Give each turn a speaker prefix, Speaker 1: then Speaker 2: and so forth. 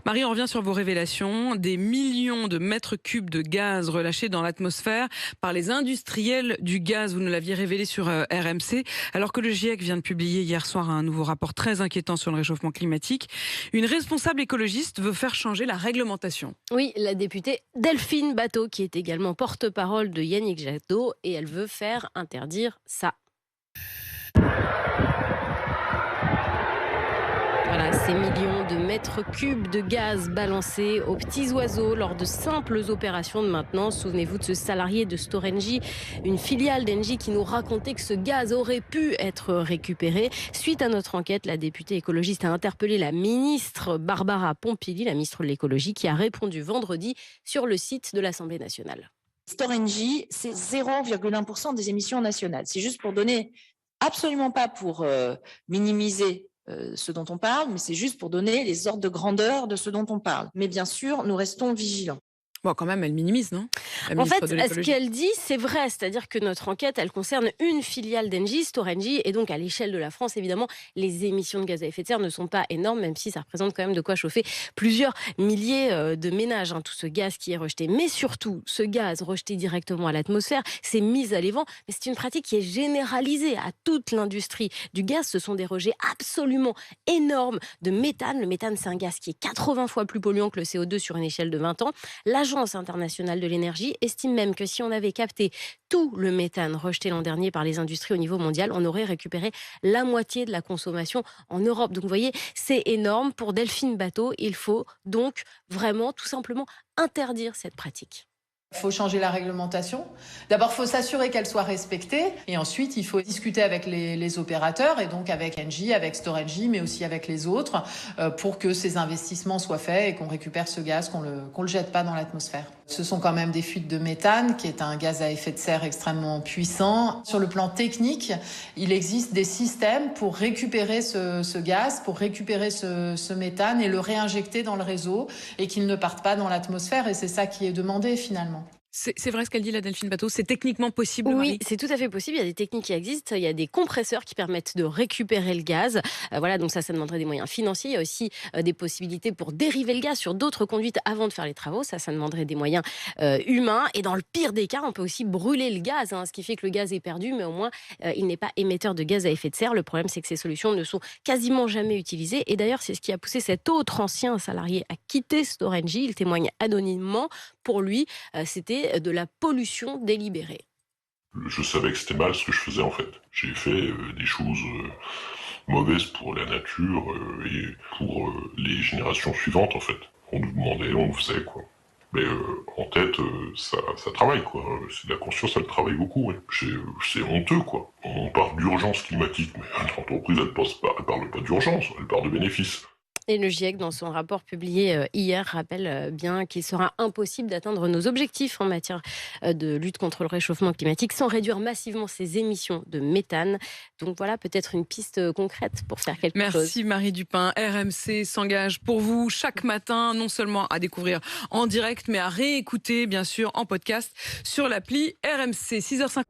Speaker 1: Marie, on revient sur vos révélations. Des millions de mètres cubes de gaz relâchés dans l'atmosphère par les industriels du gaz. Vous nous l'aviez révélé sur RMC. Alors que le GIEC vient de publier hier soir un nouveau rapport très inquiétant sur le réchauffement climatique, une responsable écologiste veut faire changer la réglementation.
Speaker 2: Oui, la députée Delphine Batho, qui est également porte-parole de Yannick Jadot, et elle veut faire interdire ça. Voilà, ces millions de mètres cubes de gaz balancés aux petits oiseaux lors de simples opérations de maintenance. Souvenez-vous de ce salarié de Storengy, une filiale d'Engie, qui nous racontait que ce gaz aurait pu être récupéré. Suite à notre enquête, la députée écologiste a interpellé la ministre Barbara Pompili, la ministre de l'écologie, qui a répondu vendredi sur le site de l'Assemblée nationale.
Speaker 3: Storengy, c'est 0,1% des émissions nationales. C'est juste pour donner, absolument pas pour minimiser ce dont on parle, mais c'est juste pour donner les ordres de grandeur de ce dont on parle. Mais bien sûr, nous restons vigilants.
Speaker 1: Bon, quand même, elle minimise, non?
Speaker 2: En fait, ce qu'elle dit, c'est vrai. C'est-à-dire que notre enquête, elle concerne une filiale d'Engie, Storengy, et donc à l'échelle de la France, évidemment, les émissions de gaz à effet de serre ne sont pas énormes, même si ça représente quand même de quoi chauffer plusieurs milliers de ménages, tout ce gaz qui est rejeté. Mais surtout, ce gaz rejeté directement à l'atmosphère, c'est mis à l'évent, mais c'est une pratique qui est généralisée à toute l'industrie du gaz. Ce sont des rejets absolument énormes de méthane. Le méthane, c'est un gaz qui est 80 fois plus polluant que le CO2 sur une échelle de 20 ans. L'Agence internationale de l'énergie estime même que si on avait capté tout le méthane rejeté l'an dernier par les industries au niveau mondial, on aurait récupéré la moitié de la consommation en Europe. Donc vous voyez, c'est énorme. Pour Delphine Batho, il faut donc vraiment tout simplement interdire cette pratique.
Speaker 4: Il faut changer la réglementation. D'abord, il faut s'assurer qu'elle soit respectée. Et ensuite, il faut discuter avec les opérateurs, et donc avec Engie, avec Storengy, mais aussi avec les autres, pour que ces investissements soient faits et qu'on récupère ce gaz, qu'on le jette pas dans l'atmosphère. Ce sont quand même des fuites de méthane, qui est un gaz à effet de serre extrêmement puissant. Sur le plan technique, il existe des systèmes pour récupérer ce gaz, pour récupérer ce méthane et le réinjecter dans le réseau, et qu'il ne parte pas dans l'atmosphère. Et c'est ça qui est demandé finalement.
Speaker 1: C'est vrai ce qu'elle dit, la Delphine Batho. C'est techniquement possible,
Speaker 2: Oui,
Speaker 1: Marie?
Speaker 2: c'est tout à fait possible. Il y a des techniques qui existent. Il y a des compresseurs qui permettent de récupérer le gaz. Voilà, donc ça demanderait des moyens financiers. Il y a aussi des possibilités pour dériver le gaz sur d'autres conduites avant de faire les travaux. Ça demanderait des moyens humains. Et dans le pire des cas, on peut aussi brûler le gaz, ce qui fait que le gaz est perdu, mais au moins, il n'est pas émetteur de gaz à effet de serre. Le problème, c'est que ces solutions ne sont quasiment jamais utilisées. Et d'ailleurs, c'est ce qui a poussé cet autre ancien salarié à quitter Storengy. Il témoigne anonymement. Pour lui, c'était de la pollution délibérée.
Speaker 5: Je savais que c'était mal ce que je faisais en fait. J'ai fait des choses mauvaises pour la nature et pour les générations suivantes en fait. On nous demandait, on faisait quoi. Mais en tête, ça travaille quoi. C'est de la conscience, ça travaille beaucoup. Ouais. C'est honteux quoi. On parle d'urgence climatique, mais l'entreprise elle parle pas d'urgence, elle parle de bénéfices.
Speaker 2: Et le GIEC, dans son rapport publié hier, rappelle bien qu'il sera impossible d'atteindre nos objectifs en matière de lutte contre le réchauffement climatique sans réduire massivement ces émissions de méthane. Donc voilà, peut-être une piste concrète pour faire quelque chose.
Speaker 1: Merci Marie Dupin. RMC s'engage pour vous chaque matin, non seulement à découvrir en direct, mais à réécouter, bien sûr, en podcast sur l'appli RMC. 6h50.